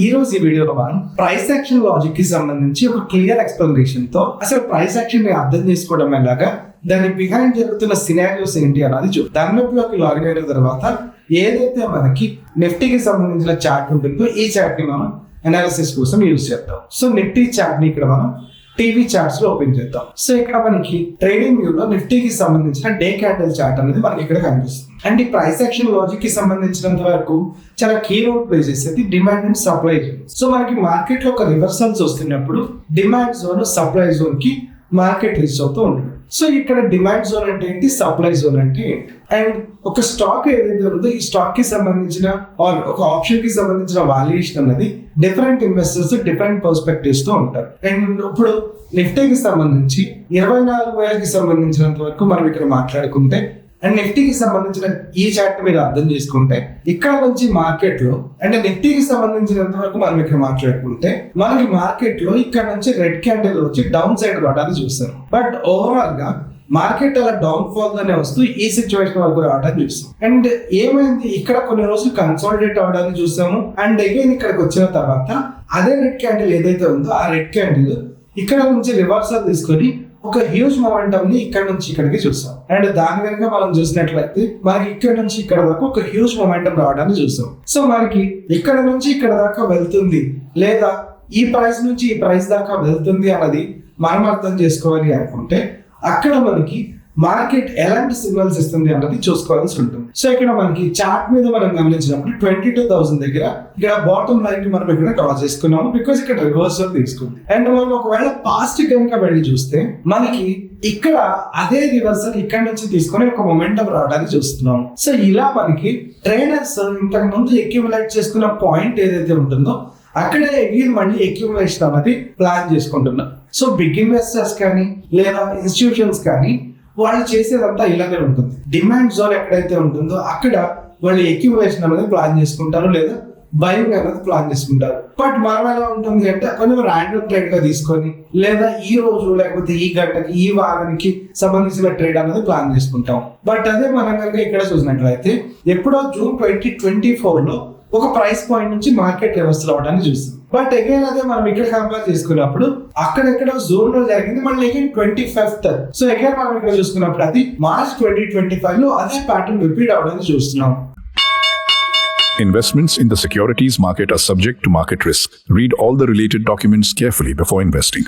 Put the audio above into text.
ఈ రోజు ఈ వీడియోలో మనం ప్రైస్ యాక్షన్ లాజిక్ కి సంబంధించి ఒక క్లియర్ ఎక్స్ప్లెనేషన్ తో అసలు ప్రైస్ యాక్షన్ ని అర్థం చేసుకోవడం ఎలాగా, దాని బిహైండ్ జరుగుతున్న సినారియోస్ ఏంటి అన్నది దానిలోకి లాగిన్ అయిన తర్వాత ఏదైతే మనకి నిఫ్టీకి సంబంధించిన చార్ట్ ఉంటుందో ఈ చార్ట్ ని మనం అనాలిసిస్ కోసం యూజ్ చేద్దాం. సో నిఫ్టీ చార్ట్ ని ఇక్కడ మనం టీవీ చార్ట్స్ లో ఓపెన్ చేద్దాం. సో ఇక్కడ మనకి ట్రేడింగ్ వ్యూ లో నిఫ్టీకి సంబంధించిన డే క్యాండిల్ చార్ట్ అనేది మనకి ఇక్కడ కనిపిస్తుంది. అండ్ ఈ ప్రైస్ యాక్షన్ లాజిక్ కి సంబంధించినంత వరకు చాలా కీ రోల్ ప్లే చేసేది demand and supply zone. So మనకి మార్కెట్ లో ఒక రివర్సల్స్ వస్తున్నప్పుడు డిమాండ్ జోన్ సప్లై జోన్ కి మార్కెట్ రీచ్ అవుతూ ఉంటుంది. సో ఇక్కడ డిమాండ్ జోన్ అంటే ఏంటి, సప్లై జోన్ అంటే ఏంటి, అండ్ ఒక స్టాక్ ఏదైతే ఉందో ఈ స్టాక్ కి సంబంధించిన ఆర్ ఒక ఆప్షన్ కి సంబంధించిన వాల్యుయేషన్ అనేది డిఫరెంట్ ఇన్వెస్టర్స్ డిఫరెంట్ పర్స్పెక్టివ్స్ తో ఉంటారు. అండ్ ఇప్పుడు నిఫ్టీకి సంబంధించి 24,000కి సంబంధించినంత వరకు మనం ఇక్కడ మాట్లాడుకుంటే అండ్ నిఫ్టీకి సంబంధించిన ఈ చార్ట్ మీరు అర్థం చేసుకుంటే ఇక్కడ నుంచి మార్కెట్ లో అంటే నిఫ్టీకి సంబంధించినంత వరకు మనం ఇక్కడ మాట్లాడుకుంటే మనకి మార్కెట్ లో ఇక్కడ నుంచి రెడ్ క్యాండిల్ వచ్చి డౌన్ సైడ్ రావడానికి చూస్తారు. బట్ ఓవరాల్ గా మార్కెట్ అలా డౌన్ ఫాల్ అనే వస్తూ ఈ సిచ్యువేషన్ వరకు రావడానికి చూస్తాం. అండ్ ఏమైంది, ఇక్కడ కొన్ని రోజులు కన్సాలిడేట్ అవడానికి చూసాము. అండ్ అగైన్ ఇక్కడికి వచ్చిన తర్వాత అదే రెడ్ క్యాండిల్ ఏదైతే ఉందో ఆ రెడ్ క్యాండిల్ ఇక్కడ నుంచి రివర్సల్ తీసుకొని ఒక హ్యూజ్ మొమెంటం ని ఇక్కడ నుంచి ఇక్కడికి చూస్తాం. అండ్ దాని వెనుక మనం చూసినట్లయితే మనకి ఇక్కడ నుంచి ఇక్కడ దాకా ఒక హ్యూజ్ మొమెంటం రావడానికి చూస్తాం. సో మనకి ఇక్కడ నుంచి ఇక్కడ దాకా వెళ్తుంది లేదా ఈ ప్రైస్ నుంచి ఈ ప్రైస్ దాకా వెళ్తుంది అన్నది మనం అర్థం చేసుకోవాలి అనుకుంటే అక్కడ మనకి మార్కెట్ ఎలాంటి సిగ్నల్స్ ఇస్తుంది అన్నది చూసుకోవాల్సి ఉంటుంది. సో ఇక్కడ మనకి చార్ట్ మీద మనం గమనించినప్పుడు 22,000 దగ్గర ఇక్కడ బాటమ్ లైన్ మనం ఇక్కడ డ్రా చేసుకున్నాము, బికాస్ ఇక్కడ రివర్సల్ తీసుకుంది. అండ్ మనం ఒకవేళ పాస్ట్ కనుక వెళ్ళి చూస్తే మనకి ఇక్కడ అదే రివర్సల్ ఇక్కడ నుంచి తీసుకొని ఒక మొమెంటం రావడానికి చూస్తున్నాము. సో ఇలా మనకి ట్రేడర్స్ ఇంతకు ముందు అక్యుములేట్ చేసుకున్న పాయింట్ ఏదైతే ఉంటుందో అక్కడే మళ్ళీ అక్యుములేషన్ అనేది ప్లాన్ చేసుకుంటున్నాం. సో బిగ్ ఇన్వెస్టర్స్ కానీ లేదా ఇన్స్టిట్యూషన్స్ కానీ వాళ్ళు చేసేదంతా ఇలాగే ఉంటుంది. డిమాండ్ జోన్ ఎక్కడైతే ఉంటుందో అక్కడ వాళ్ళు అక్యుములేషన్ అనేది ప్లాన్ చేసుకుంటారు లేదా బయింగ్ అనేది ప్లాన్ చేసుకుంటారు. బట్ మనం ఎలా ఉంటుంది అంటే కొంచెం ర్యాండమ్ ట్రేడ్ గా తీసుకొని లేదా ఈ రోజు లేకపోతే ఈ గంటకి ఈ వారానికి సంబంధించిన ట్రేడ్ అనేది ప్లాన్ చేసుకుంటాం. బట్ అదే మనం కనుక ఇక్కడ చూసినట్లయితే ఎప్పుడో జూన్ 2024 లో ఒక ప్రైస్ పాయింట్ నుంచి మార్కెట్ రివర్సల్ అవడానికి చూస్తాం. బట్ అగైన్ అదే మనం ఇక్కడ కంపేర్ చేసుకున్నప్పుడు అక్కడెక్కడ జోన్ లో జరిగింది మళ్ళీ అగైన్ 25th. సో అగైన్ మనం ఇక్కడ చూసుకున్నప్పుడు అది మార్చ్ 2025 లో అదే ప్యాటర్న్ రిపీట్ అవడానికి చూస్తున్నాం. Investments in the securities market are subject to market risk. Read all the related documents carefully before investing.